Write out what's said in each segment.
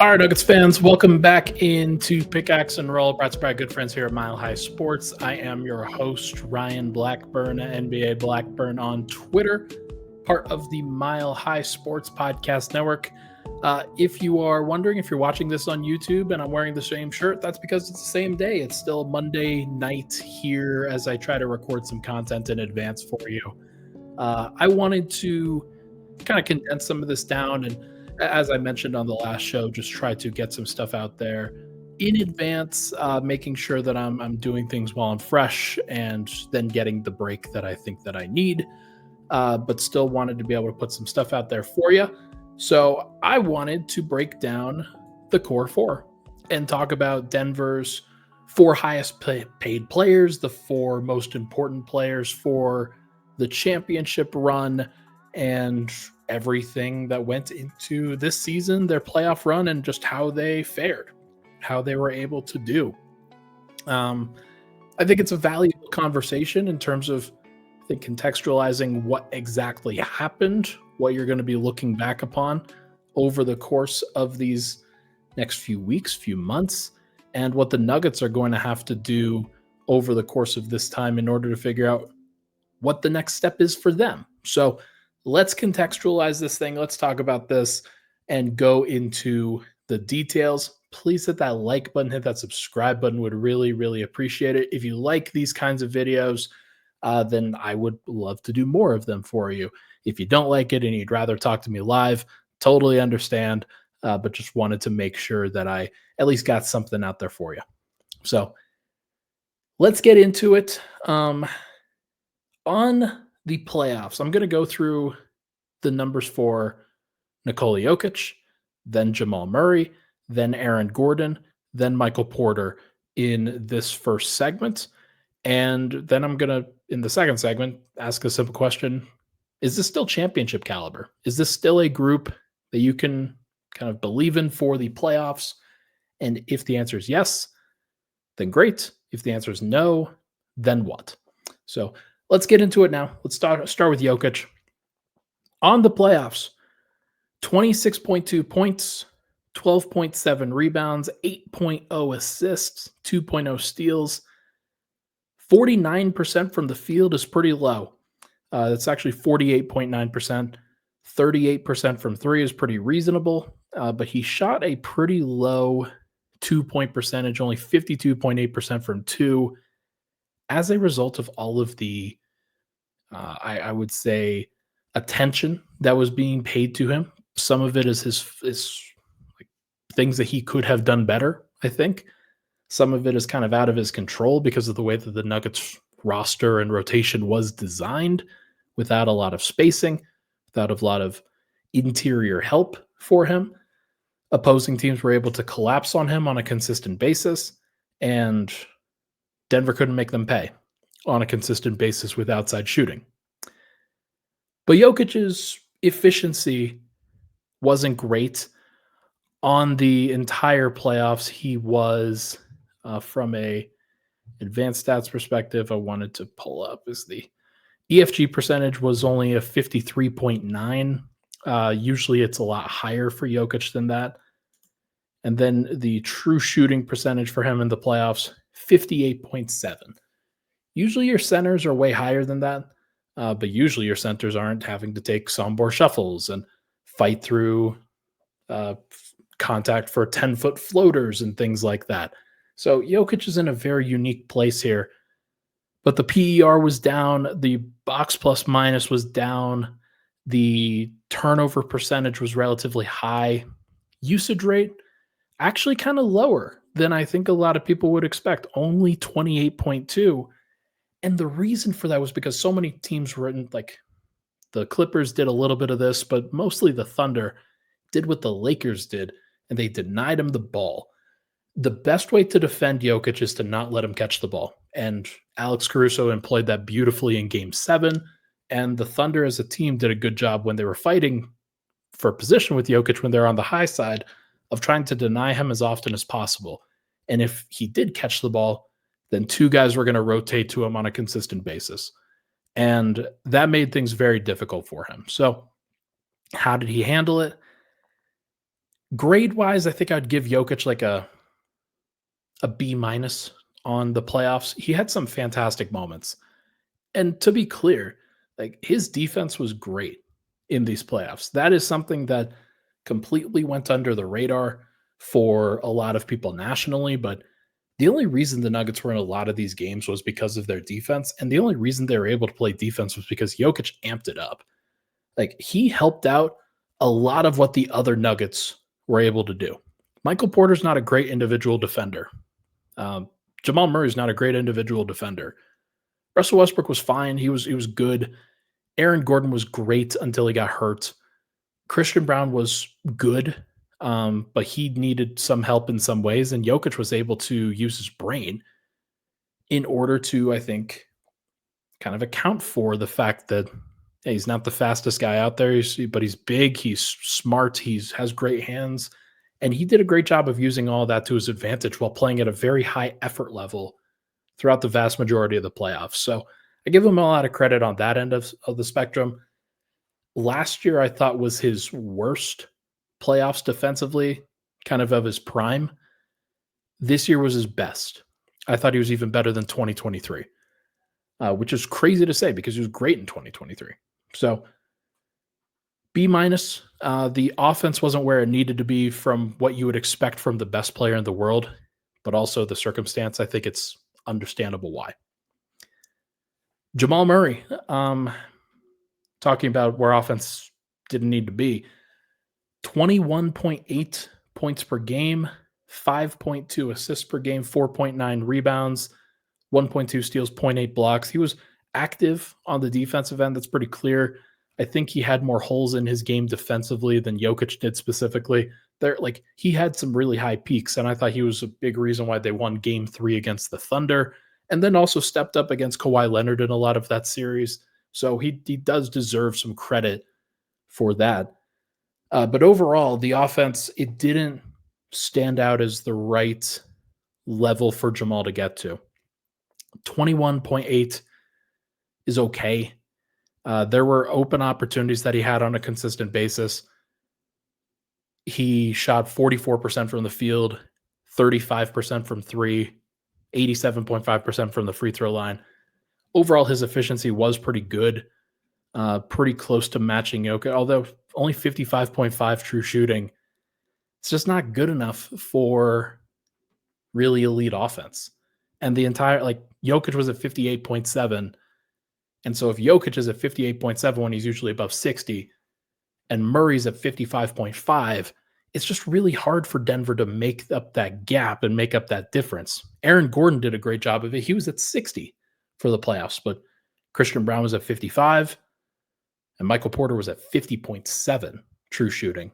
All right, Nuggets fans, welcome back into Pickaxe and Roll, brought to you by good friends here at Mile High Sports. I am your host, Ryan Blackburn, NBA Blackburn on Twitter, part of the Mile High Sports Podcast Network. If you are wondering if you're watching this on YouTube and I'm wearing the same shirt, that's because it's the same day. It's still Monday night here as I try to record some content in advance for you. I wanted to kind of condense some of this down and, as I mentioned on the last show, just try to get some stuff out there in advance, making sure that I'm doing things while I'm fresh and then getting the break that I think that I need, but still wanted to be able to put some stuff out there for you. So I wanted to break down the core four and talk about Denver's four highest paid players, the four most important players for the championship run, and everything that went into this season, their playoff run, and just how they fared, how they were able to do. I think it's a valuable conversation in terms of, I think, contextualizing what exactly happened, what you're going to be looking back upon over the course of these next few weeks, few months, and what the Nuggets are going to have to do over the course of this time in order to figure out what the next step is for them. So let's contextualize this thing. Let's talk about this and go into the details. Please hit that like button, hit that subscribe button. Would really, really appreciate it. If you like these kinds of videos, then I would love to do more of them for you. If you don't like it and you'd rather talk to me live, totally understand, but just wanted to make sure that I at least got something out there for you. So let's get into it. On the playoffs, I'm going to go through the numbers for Nikola Jokic, then Jamal Murray, then Aaron Gordon, then Michael Porter in this first segment. And then I'm going to, in the second segment, ask a simple question. Is this still championship caliber? Is this still a group that you can kind of believe in for the playoffs? And if the answer is yes, then great. If the answer is no, then what? So let's get into it now. Let's start with Jokic. On the playoffs, 26.2 points, 12.7 rebounds, 8.0 assists, 2.0 steals. 49% from the field is pretty low. That's actually 48.9%. 38% from three is pretty reasonable, but he shot a pretty low 2-point percentage, only 52.8% from two, as a result of all of the, I would say, attention that was being paid to him. Some of it is his like, things that he could have done better, I think. Some of it is kind of out of his control because of the way that the Nuggets roster and rotation was designed, without a lot of spacing, without a lot of interior help for him. Opposing teams were able to collapse on him on a consistent basis, and Denver couldn't make them pay on a consistent basis with outside shooting. But Jokic's efficiency wasn't great on the entire playoffs. He was, from a advanced stats perspective, I wanted to pull up, is the EFG percentage was only a 53.9. Usually it's a lot higher for Jokic than that. And then the true shooting percentage for him in the playoffs, 58.7. Usually your centers are way higher than that, but usually your centers aren't having to take sombor shuffles and fight through contact for 10-foot floaters and things like that. So Jokic is in a very unique place here. But the PER was down, the box plus minus was down, the turnover percentage was relatively high. Usage rate actually kind of lower than I think a lot of people would expect, only 28.2. And the reason for that was because so many teams were in, like, the Clippers did a little bit of this, but mostly the Thunder did what the Lakers did, and they denied him the ball. The best way to defend Jokic is to not let him catch the ball. And Alex Caruso employed that beautifully in Game 7. And the Thunder as a team did a good job when they were fighting for position with Jokic, when they're on the high side, of trying to deny him as often as possible. And if he did catch the ball, then two guys were going to rotate to him on a consistent basis. And that made things very difficult for him. So how did he handle it? Grade wise, I think I'd give Jokic like a B minus on the playoffs. He had some fantastic moments. And to be clear, like his defense was great in these playoffs. That is something that completely went under the radar for a lot of people nationally, but the only reason the Nuggets were in a lot of these games was because of their defense, and the only reason they were able to play defense was because Jokic amped it up. Like he helped out a lot of what the other Nuggets were able to do. Michael Porter's not a great individual defender. Um, Jamal Murray's not a great individual defender. Russell Westbrook was fine. He was good. Aaron Gordon was great until he got hurt. Christian Brown was good, but he needed some help in some ways. And Jokic was able to use his brain in order to, I think, kind of account for the fact that hey, he's not the fastest guy out there, but he's big, he's smart, has great hands, and he did a great job of using all that to his advantage while playing at a very high effort level throughout the vast majority of the playoffs. So I give him a lot of credit on that end of the spectrum. Last year, I thought was his worst playoffs defensively, kind of his prime. This year was his best. I thought he was even better than 2023, which is crazy to say because he was great in 2023. So B minus. The offense wasn't where it needed to be from what you would expect from the best player in the world, but also the circumstance. I think it's understandable why. Jamal Murray, talking about where offense didn't need to be, 21.8 points per game, 5.2 assists per game, 4.9 rebounds, 1.2 steals, zero point 0.8 blocks. He was active on the defensive end. That's pretty clear. I think he had more holes in his game defensively than Jokic did specifically. He had some really high peaks, and I thought he was a big reason why they won Game 3 against the Thunder, and then also stepped up against Kawhi Leonard in a lot of that series. So he does deserve some credit for that. But overall, the offense, it didn't stand out as the right level for Jamal to get to. 21.8 is okay. There were open opportunities that he had on a consistent basis. He shot 44% from the field, 35% from three, 87.5% from the free throw line. Overall, his efficiency was pretty good, pretty close to matching Jokic, although only 55.5 true shooting. It's just not good enough for really elite offense. And the entire, Jokic was at 58.7. And so if Jokic is at 58.7 when he's usually above 60, and Murray's at 55.5, it's just really hard for Denver to make up that gap and make up that difference. Aaron Gordon did a great job of it. He was at 60 for the playoffs, but Christian Brown was at 55, and Michael Porter was at 50.7 true shooting.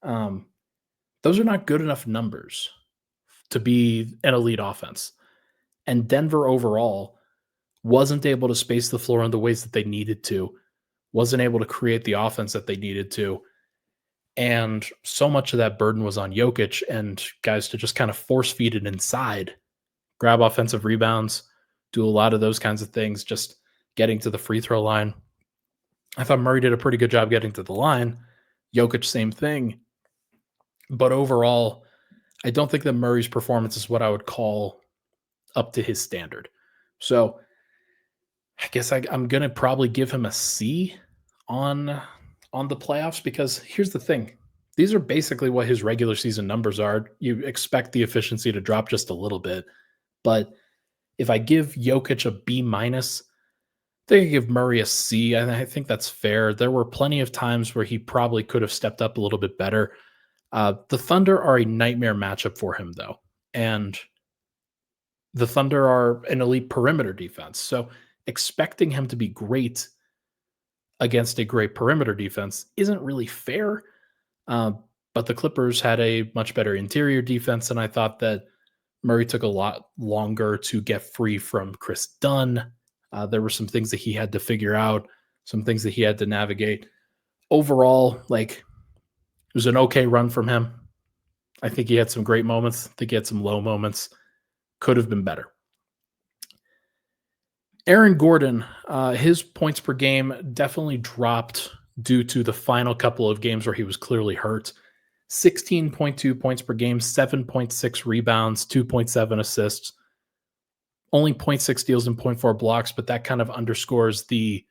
Those are not good enough numbers to be an elite offense. And Denver overall wasn't able to space the floor in the ways that they needed to, wasn't able to create the offense that they needed to. And so much of that burden was on Jokic and guys to just kind of force feed it inside, grab offensive rebounds, do a lot of those kinds of things, just getting to the free throw line. I thought Murray did a pretty good job getting to the line. Jokic, same thing. But overall, I don't think that Murray's performance is what I would call up to his standard. So I guess I'm going to probably give him a C on the playoffs, because here's the thing. These are basically what his regular season numbers are. You expect the efficiency to drop just a little bit. But if I give Jokic a B minus, I think I give Murray a C. I think that's fair. There were plenty of times where he probably could have stepped up a little bit better. The Thunder are a nightmare matchup for him, though. And the Thunder are an elite perimeter defense. So expecting him to be great against a great perimeter defense isn't really fair. But the Clippers had a much better interior defense, and I thought that Murray took a lot longer to get free from Chris Dunn. There were some things that he had to figure out, some things that he had to navigate. Overall, it was an okay run from him. I think he had some great moments. I think he had some low moments. Could have been better. Aaron Gordon, his points per game definitely dropped due to the final couple of games where he was clearly hurt. 16.2 points per game, 7.6 rebounds, 2.7 assists, only 0.6 steals and 0.4 blocks, but that kind of underscores the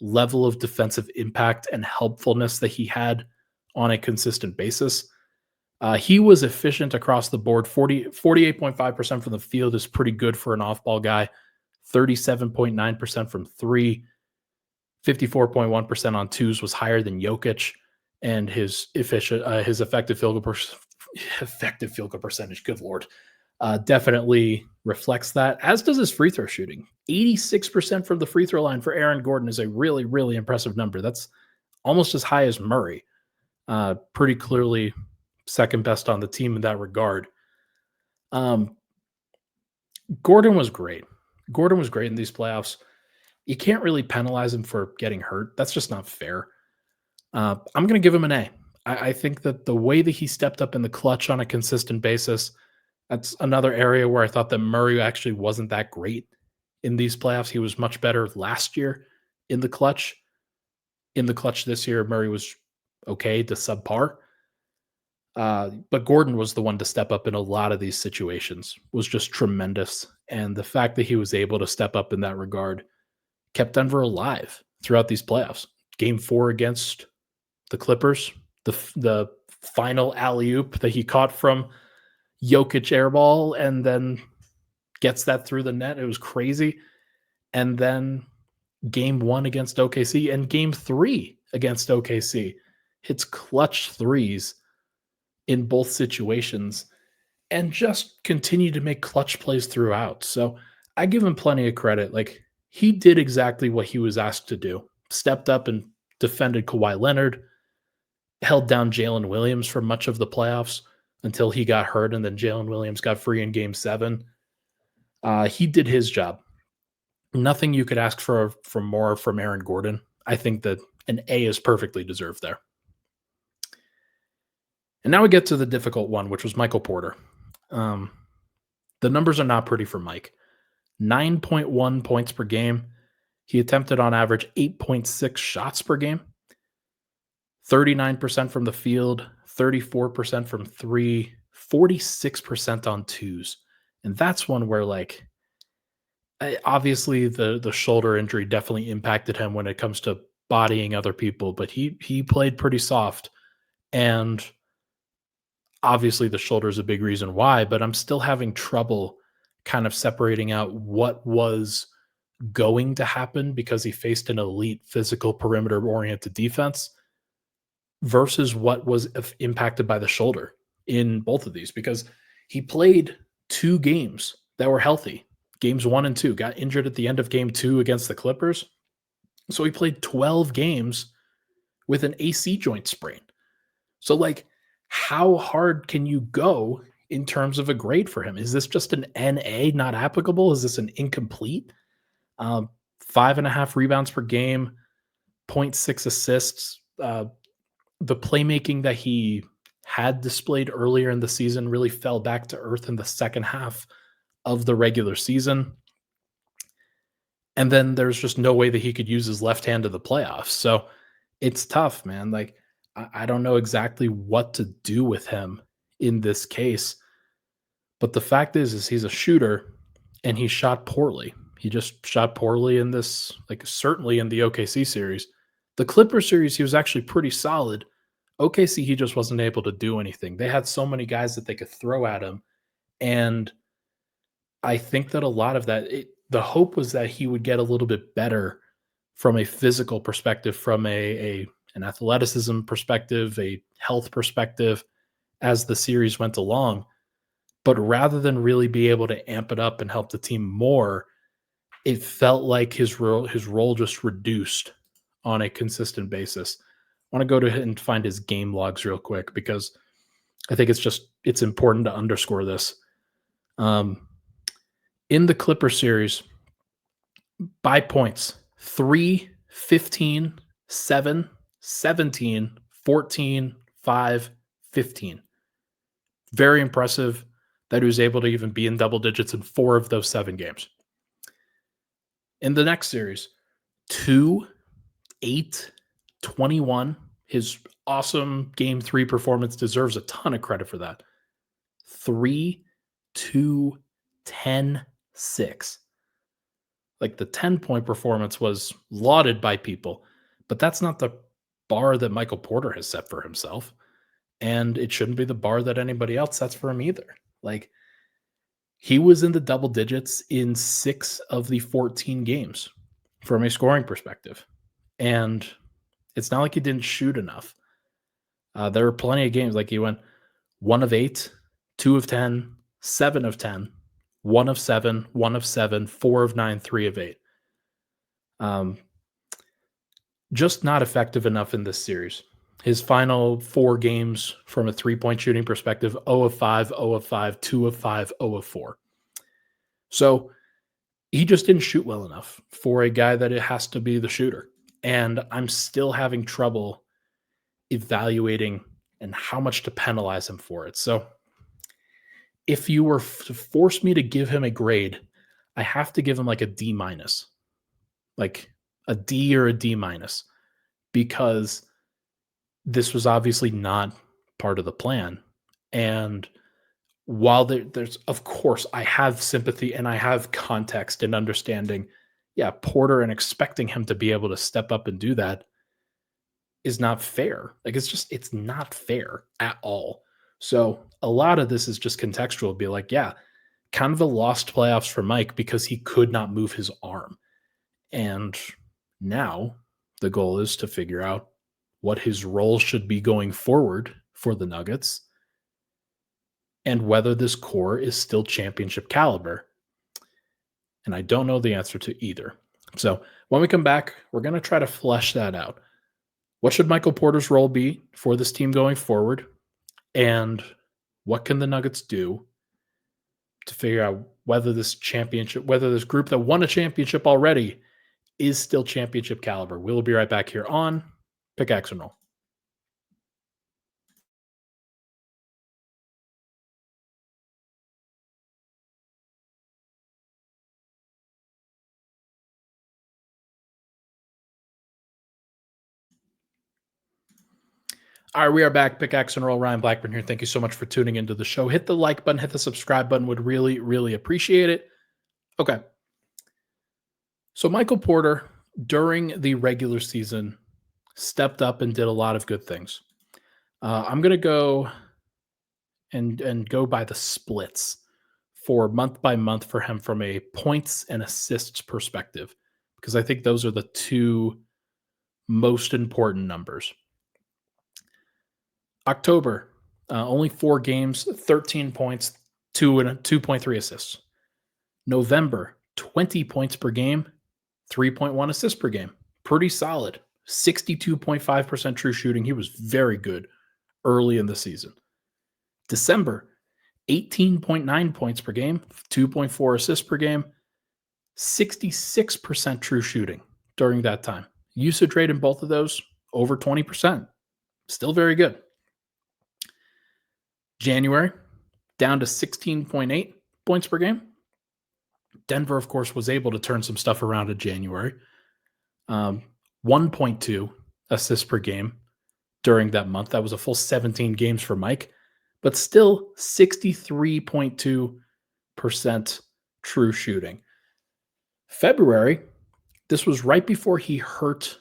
level of defensive impact and helpfulness that he had on a consistent basis. He was efficient across the board. 48.5% from the field is pretty good for an off-ball guy. 37.9% from three. 54.1% on twos was higher than Jokic, and his effective field goal percentage. Good lord, definitely reflects that. As does his free throw shooting. 86% from the free throw line for Aaron Gordon is a really, really impressive number. That's almost as high as Murray. Pretty clearly second best on the team in that regard. Gordon was great. Gordon was great in these playoffs. You can't really penalize him for getting hurt. That's just not fair. I'm going to give him an A. I think that the way that he stepped up in the clutch on a consistent basis, that's another area where I thought that Murray actually wasn't that great in these playoffs. He was much better last year in the clutch. In the clutch this year, Murray was okay to subpar. But Gordon was the one to step up in a lot of these situations, was just tremendous. And the fact that he was able to step up in that regard kept Denver alive throughout these playoffs. Game 4 against the Clippers, the final alley-oop that he caught from Jokic airball and then gets that through the net. It was crazy. And then game 1 against OKC and game 3 against OKC hits clutch threes in both situations and just continue to make clutch plays throughout. So I give him plenty of credit. Like, he did exactly what he was asked to do. Stepped up and defended Kawhi Leonard, held down Jalen Williams for much of the playoffs until he got hurt, and then Jalen Williams got free in game 7. He did his job. Nothing you could ask for more from Aaron Gordon. I think that an A is perfectly deserved there. And now we get to the difficult one, which was Michael Porter. The numbers are not pretty for Mike. 9.1 points per game. He attempted on average 8.6 shots per game. 39% from the field, 34% from three, 46% on twos. And that's one where, like, obviously the shoulder injury definitely impacted him when it comes to bodying other people, but he played pretty soft. And obviously the shoulder is a big reason why, but I'm still having trouble kind of separating out what was going to happen because he faced an elite physical perimeter-oriented defense versus what was impacted by the shoulder in both of these, because he played 2 games that were healthy. Games 1 and 2, got injured at the end of game 2 against the Clippers. So he played 12 games with an AC joint sprain. So, like, how hard can you go in terms of a grade for him? Is this just an NA, not applicable? Is this an incomplete? 5.5 rebounds per game, 0.6 assists. The playmaking that he had displayed earlier in the season really fell back to earth in the second half of the regular season. And then there's just no way that he could use his left hand to the playoffs. So it's tough, man. Like, I don't know exactly what to do with him in this case. But the fact is he's a shooter and he shot poorly. He just shot poorly in this, like, certainly in the OKC series. The Clippers series, he was actually pretty solid. OKC, he just wasn't able to do anything. They had so many guys that they could throw at him. And I think that a lot of that, the hope was that he would get a little bit better from a physical perspective, from an athleticism perspective, a health perspective as the series went along. But rather than really be able to amp it up and help the team more, it felt like his role just reduced on a consistent basis. I want to go to him and find his game logs real quick because I think it's important to underscore this. In the Clipper series, by points, 3, 15, 7, 17, 14, 5, 15. Very impressive that he was able to even be in double digits in 4 of those 7 games. In the next series, 2, 8, 21, His awesome game 3 performance deserves a ton of credit for that. 3, 2, 10, 6. Like the 10-point performance was lauded by people, but that's not the bar that Michael Porter has set for himself. And it shouldn't be the bar that anybody else sets for him either. Like he was in the double digits in 6 of the 14 games from a scoring perspective. And it's not like he didn't shoot enough. There were plenty of games like he went 1 of 8, 2 of 10, 7 of 10, 1 of 7, 1 of 7, 4 of 9, 3 of 8. Just not effective enough in this series. His final 4 games from a three-point shooting perspective, 0 of 5, 0 of 5, 2 of 5, 0 of 4. So he just didn't shoot well enough for a guy that it has to be the shooter. And I'm still having trouble evaluating and how much to penalize him for it. So if you were to force me to give him a grade, I have to give him like a D minus, like a D or a D minus, because this was obviously not part of the plan. And while there's, of course, I have sympathy and I have context and understanding, yeah, Porter, and expecting him to be able to step up and do that is not fair. Like it's not fair at all. So a lot of this is just contextual. Be like, yeah, kind of a lost playoffs for Mike because he could not move his arm. And now the goal is to figure out what his role should be going forward for the Nuggets and whether this core is still championship caliber. And I don't know the answer to either. So when we come back, we're going to try to flesh that out. What should Michael Porter's role be for this team going forward? And what can the Nuggets do to figure out whether this group that won a championship already is still championship caliber? We'll be right back here on Pickaxe and Roll. All right, we are back. Pickaxe and Roll. Ryan Blackburn here. Thank you so much for tuning into the show. Hit the like button, hit the subscribe button. Would really, really appreciate it. Okay. So Michael Porter, during the regular season, stepped up and did a lot of good things. I'm going to go and go by the splits for month by month for him from a points and assists perspective, because I think those are the two most important numbers. October, only 4 games, 13 points, 2.3 assists. November, 20 points per game, 3.1 assists per game. Pretty solid. 62.5% true shooting. He was very good early in the season. December, 18.9 points per game, 2.4 assists per game, 66% true shooting during that time. Usage rate in both of those, over 20%. Still very good. January, down to 16.8 points per game. Denver, of course, was able to turn some stuff around in January. 1.2 assists per game during that month. That was a full 17 games for Mike, but still 63.2% true shooting. February, this was right before he hurt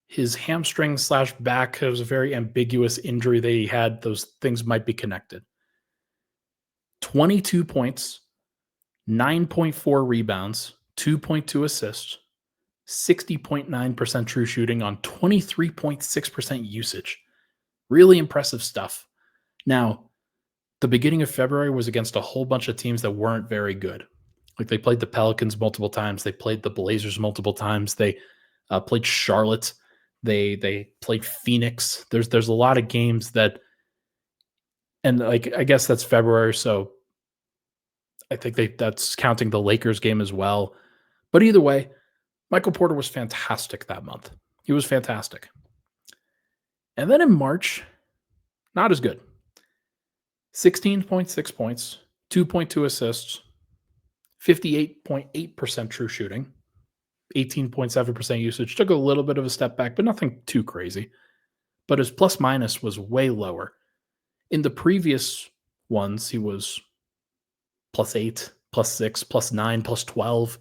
his hamstring / back. It was a very ambiguous injury that he had. Those things might be connected. 22 points, 9.4 rebounds, 2.2 assists, 60.9% true shooting on 23.6% usage. Really impressive stuff. Now, the beginning of February was against a whole bunch of teams that weren't very good. Like they played the Pelicans multiple times. They played the Blazers multiple times. They played Charlotte. They played Phoenix. There's a lot of games that, and like I guess that's February, so I think that's counting the Lakers game as well. But either way, Michael Porter was fantastic that month. He was fantastic. And then in March, not as good. 16.6 points, 2.2 assists, 58.8% true shooting, 18.7% usage. Took a little bit of a step back, but nothing too crazy. but his plus minus was way lower. In the previous ones, he was +8, +6, +9, +12.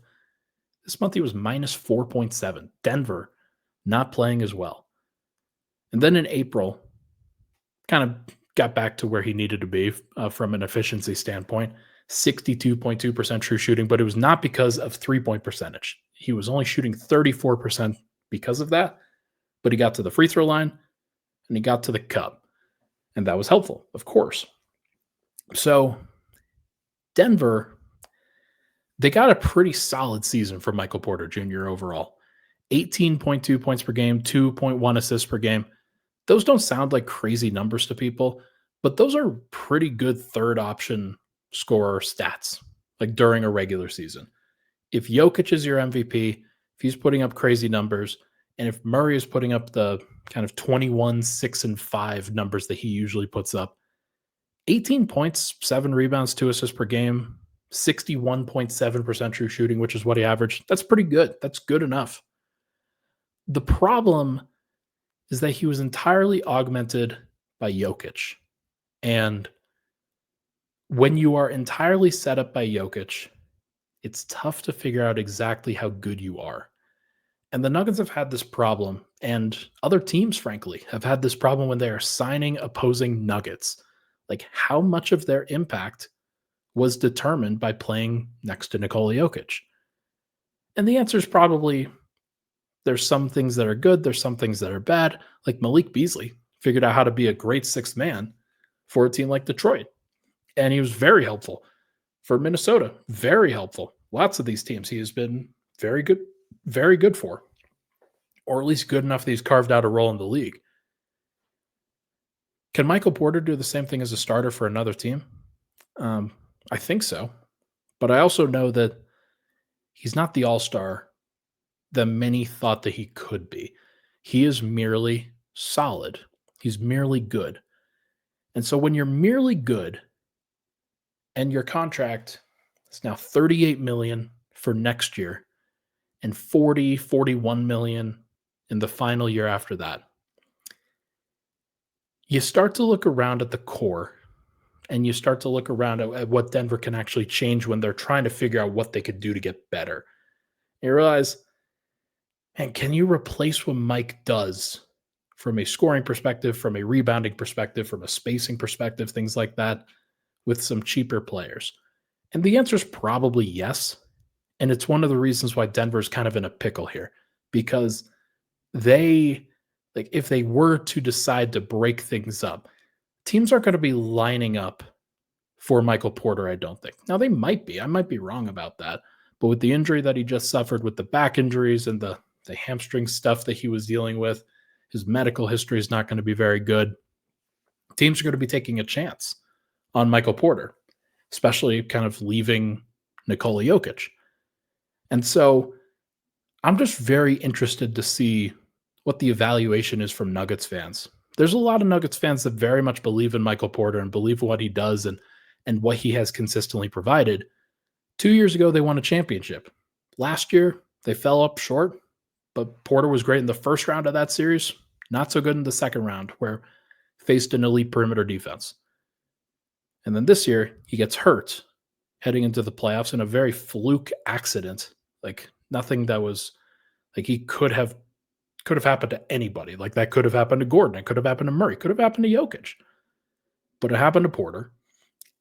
This month he was -4.7. Denver not playing as well. And then in April, kind of got back to where he needed to be from an efficiency standpoint. 62.2% true shooting, but it was not because of 3-point percentage. He was only shooting 34% because of that, but he got to the free throw line and he got to the cup. And that was helpful, of course. So Denver, they got a pretty solid season for Michael Porter Jr. overall. 18.2 points per game, 2.1 assists per game. Those don't sound like crazy numbers to people, but those are pretty good third option scorer stats, like during a regular season. If Jokic is your MVP, if he's putting up crazy numbers, and if Murray is putting up the kind of 21, 6, and 5 numbers that he usually puts up, 18 points, 7 rebounds, 2 assists per game, 61.7% true shooting, which is what he averaged. That's pretty good. That's good enough. The problem is that he was entirely augmented by Jokic. And when you are entirely set up by Jokic, it's tough to figure out exactly how good you are. And the Nuggets have had this problem, and other teams, frankly, have had this problem when they are signing opposing Nuggets. Like, how much of their impact was determined by playing next to Nikola Jokic? And the answer is probably there's some things that are good, there's some things that are bad. Like Malik Beasley figured out how to be a great sixth man for a team like Detroit. And he was very helpful for Minnesota. Very helpful. Lots of these teams he has been very good for. Or at least good enough that he's carved out a role in the league. Can Michael Porter do the same thing as a starter for another team? I think so. But I also know that he's not the all-star that many thought that he could be. He is merely solid. He's merely good. And so when you're merely good and your contract is now $38 million for next year and $41 million in the final year after that, you start to look around at the core and you start to look around at what Denver can actually change when they're trying to figure out what they could do to get better. You realize, and can you replace what Mike does from a scoring perspective, from a rebounding perspective, from a spacing perspective, things like that, with some cheaper players? And the answer is probably yes. And it's one of the reasons why Denver's kind of in a pickle here, because if they were to decide to break things up, teams aren't going to be lining up for Michael Porter, I don't think. Now, they might be. I might be wrong about that. But with the injury that he just suffered, with the back injuries and the hamstring stuff that he was dealing with, his medical history is not going to be very good. Teams are going to be taking a chance on Michael Porter, especially kind of leaving Nikola Jokic. And so I'm just very interested to see what the evaluation is from Nuggets fans. There's a lot of Nuggets fans that very much believe in Michael Porter and believe what he does and what he has consistently provided. 2 years ago, they won a championship. Last year, they fell up short, but Porter was great in the first round of that series. Not so good in the second round, where faced an elite perimeter defense. And then this year, he gets hurt heading into the playoffs in a very fluke accident. Like nothing that was like he could have happened to anybody. Like that could have happened to Gordon. It could have happened to Murray. Could have happened to Jokic. But it happened to Porter.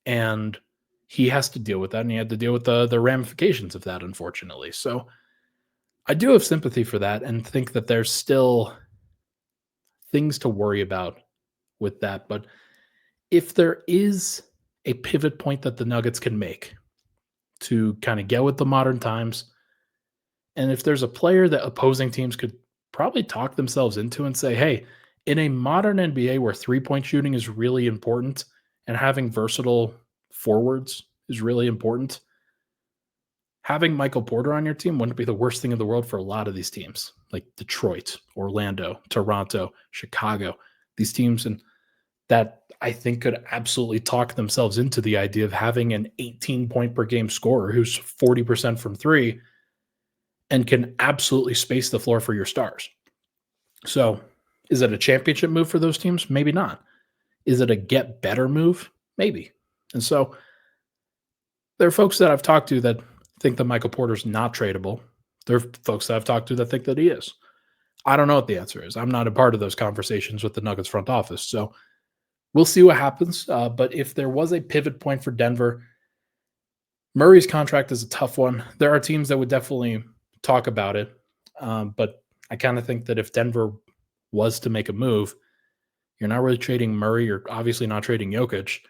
And he has to deal with that. And he had to deal with the ramifications of that, unfortunately. So I do have sympathy for that and think that there's still things to worry about with that. But if there is a pivot point that the Nuggets can make to kind of get with the modern times, and if there's a player that opposing teams could probably talk themselves into and say, hey, in a modern NBA where three-point shooting is really important and having versatile forwards is really important, having Michael Porter on your team wouldn't be the worst thing in the world for a lot of these teams, like Detroit, Orlando, Toronto, Chicago, these teams, and that I think could absolutely talk themselves into the idea of having an 18-point per game scorer who's 40% from three and can absolutely space the floor for your stars. So Is it a championship move for those teams? Maybe not. Is it a get better move? Maybe. And so there are folks that I've talked to that think that Michael Porter's not tradable. There are folks that I've talked to that think that he is. I don't know what the answer is. I'm not a part of those conversations with the Nuggets front office. So we'll see what happens. But if there was a pivot point for Denver, Murray's contract is a tough one. There are teams that would definitely talk about it. But I kind of think that if Denver was to make a move, you're not really trading Murray. You're obviously not trading Jokic.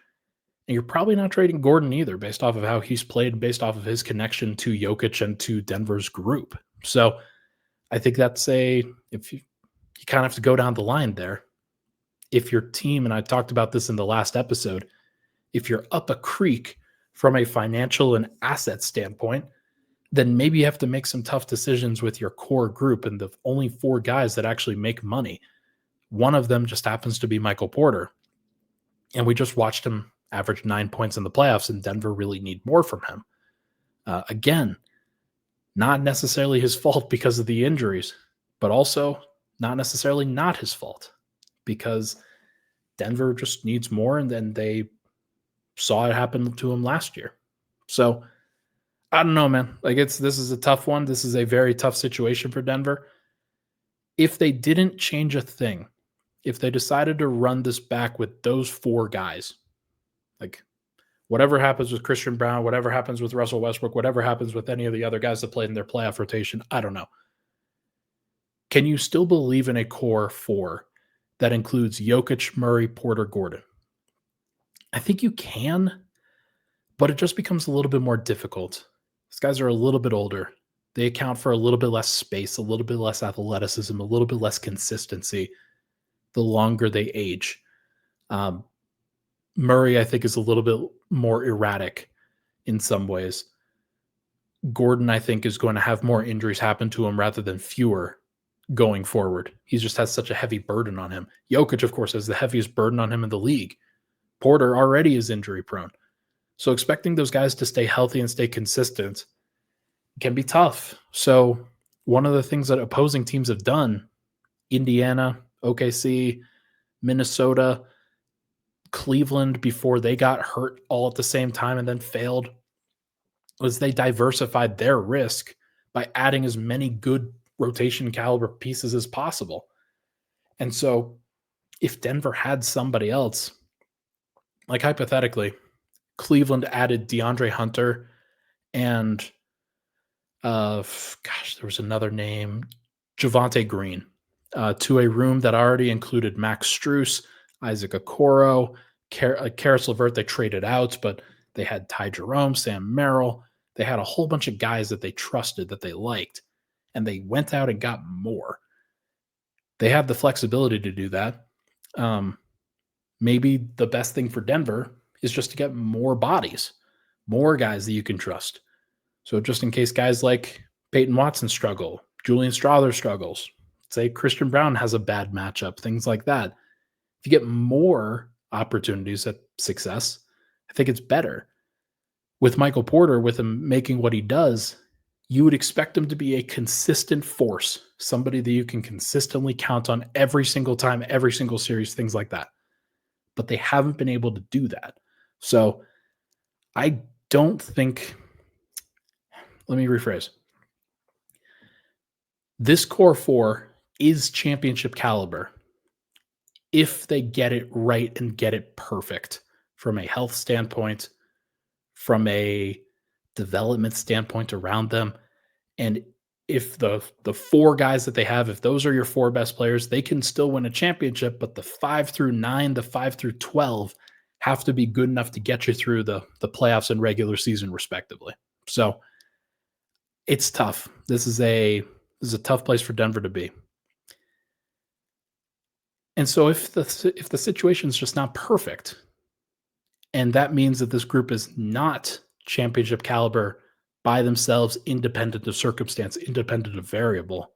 And you're probably not trading Gordon either, based off of how he's played, based off of his connection to Jokic and to Denver's group. So I think that's if you kind of have to go down the line there. If your team, and I talked about this in the last episode, if you're up a creek from a financial and asset standpoint, then maybe you have to make some tough decisions with your core group and the only 4 guys that actually make money. One of them just happens to be Michael Porter. And we just watched him average 9 points in the playoffs, and Denver really need more from him. Again, not necessarily his fault because of the injuries, but also not necessarily not his fault because Denver just needs more, and then they saw it happen to him last year. So I don't know, man. This is a tough one. This is a very tough situation for Denver. If they didn't change a thing, if they decided to run this back with those 4 guys, like whatever happens with Christian Brown, whatever happens with Russell Westbrook, whatever happens with any of the other guys that played in their playoff rotation, I don't know. Can you still believe in a core 4 that includes Jokic, Murray, Porter, Gordon? I think you can, but it just becomes a little bit more difficult. These guys are a little bit older. They account for a little bit less space, a little bit less athleticism, a little bit less consistency the longer they age. Murray, I think, is a little bit more erratic in some ways. Gordon, I think, is going to have more injuries happen to him rather than fewer going forward. He just has such a heavy burden on him. Jokic, of course, has the heaviest burden on him in the league. Porter already is injury prone. So expecting those guys to stay healthy and stay consistent can be tough. So one of the things that opposing teams have done, Indiana, OKC, Minnesota, Cleveland, before they got hurt all at the same time and then failed, was they diversified their risk by adding as many good rotation caliber pieces as possible. And so if Denver had somebody else, like hypothetically, Cleveland added DeAndre Hunter and there was another name, Javonte Green, to a room that already included Max Strus, Isaac Okoro, Karis LeVert. They traded out, but they had Ty Jerome, Sam Merrill. They had a whole bunch of guys that they trusted, that they liked, and they went out and got more. They have the flexibility to do that. Maybe the best thing for Denver is just to get more bodies, more guys that you can trust. So just in case guys like Peyton Watson struggle, Julian Strawther struggles, say Christian Brown has a bad matchup, things like that. If you get more opportunities at success, I think it's better. With Michael Porter, with him making what he does, you would expect him to be a consistent force, somebody that you can consistently count on every single time, every single series, things like that. But they haven't been able to do that. So I don't think, let me rephrase. This core 4 is championship caliber if they get it right and get it perfect from a health standpoint, from a development standpoint around them. And if the 4 guys that they have, if those are your 4 best players, they can still win a championship, but the 5 through 9, the 5 through 12 have to be good enough to get you through the playoffs and regular season respectively. So it's tough. This is a tough place for Denver to be. And so if the situation is just not perfect, and that means that this group is not championship caliber by themselves, independent of circumstance, independent of variable,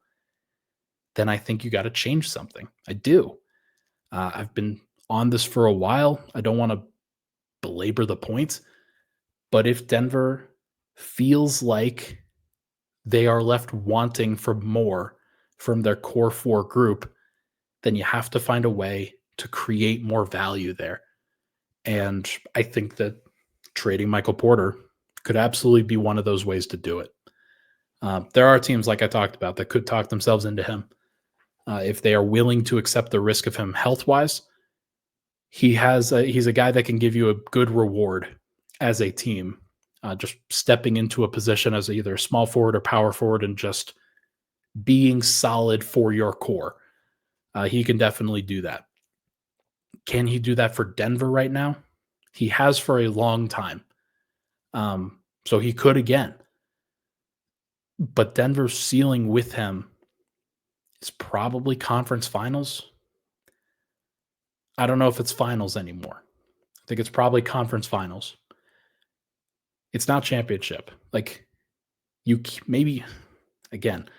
then I think you got to change something. I do. I've been on this for a while. I don't want to belabor the point, but if Denver feels like they are left wanting for more from their core 4 group, then you have to find a way to create more value there. And I think that trading Michael Porter could absolutely be one of those ways to do it. There are teams, like I talked about, that could talk themselves into him. If they are willing to accept the risk of him health-wise, he's a guy that can give you a good reward as a team, just stepping into a position as either a small forward or power forward and just being solid for your core. He can definitely do that. Can he do that for Denver right now? He has for a long time. So he could again. But Denver's ceiling with him is probably conference finals. I don't know if it's finals anymore. I think it's probably conference finals. It's not championship. Like, you maybe, again,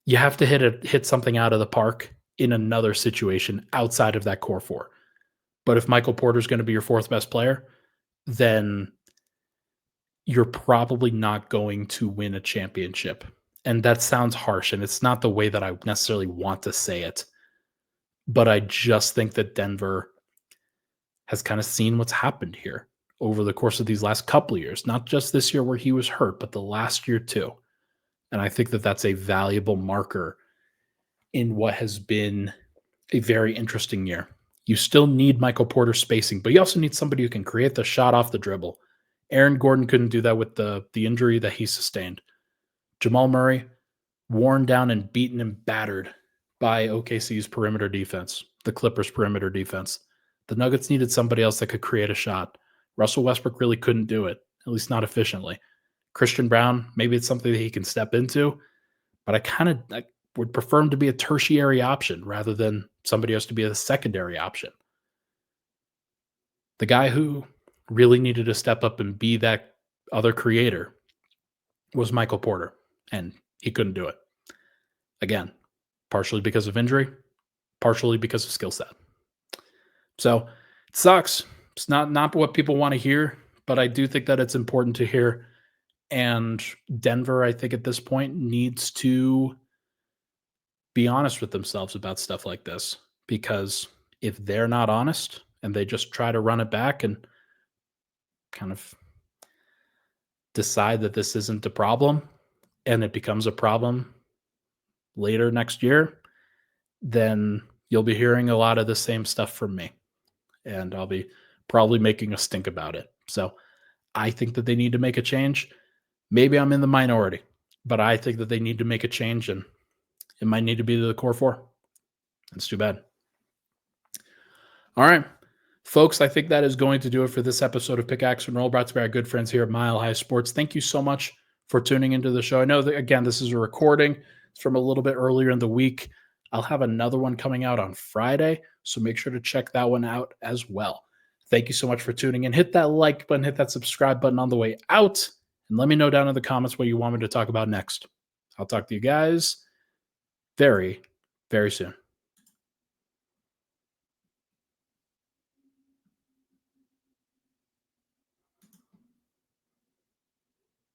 you have to hit something out of the park in another situation outside of that core four. But if Michael Porter's going to be your fourth best player, then you're probably not going to win a championship. And that sounds harsh, and it's not the way that I necessarily want to say it. But I just think that Denver has kind of seen what's happened here over the course of these last couple of years, not just this year where he was hurt, but the last year too. And I think that that's a valuable marker in what has been a very interesting year. You still need Michael Porter spacing, but you also need somebody who can create the shot off the dribble. Aaron Gordon couldn't do that with the injury that he sustained. Jamal Murray, worn down and beaten and battered by OKC's perimeter defense, the Clippers' perimeter defense. The Nuggets needed somebody else that could create a shot. Russell Westbrook really couldn't do it, at least not efficiently. Christian Brown, maybe it's something that he can step into, but I would prefer him to be a tertiary option rather than somebody else to be a secondary option. The guy who really needed to step up and be that other creator was Michael Porter, and he couldn't do it. Again, partially because of injury, partially because of skill set. So it sucks. It's not what people want to hear, but I do think that it's important to hear. And Denver, I think at this point, needs to be honest with themselves about stuff like this, because if they're not honest and they just try to run it back and kind of decide that this isn't a problem and it becomes a problem later next year, then you'll be hearing a lot of the same stuff from me, and I'll be probably making a stink about it. So I think that they need to make a change. Maybe I'm in the minority, but I think that they need to make a change, and it might need to be to the core four. That's too bad. All right, folks, I think that is going to do it for this episode of Pickaxe and Roll, brought to you by our good friends here at Mile High Sports. Thank you so much for tuning into the show. I know that, again, this is a recording. It's from a little bit earlier in the week. I'll have another one coming out on Friday, so make sure to check that one out as well. Thank you so much for tuning in. Hit that like button, hit that subscribe button on the way out, and let me know down in the comments what you want me to talk about next. I'll talk to you guys very, very soon.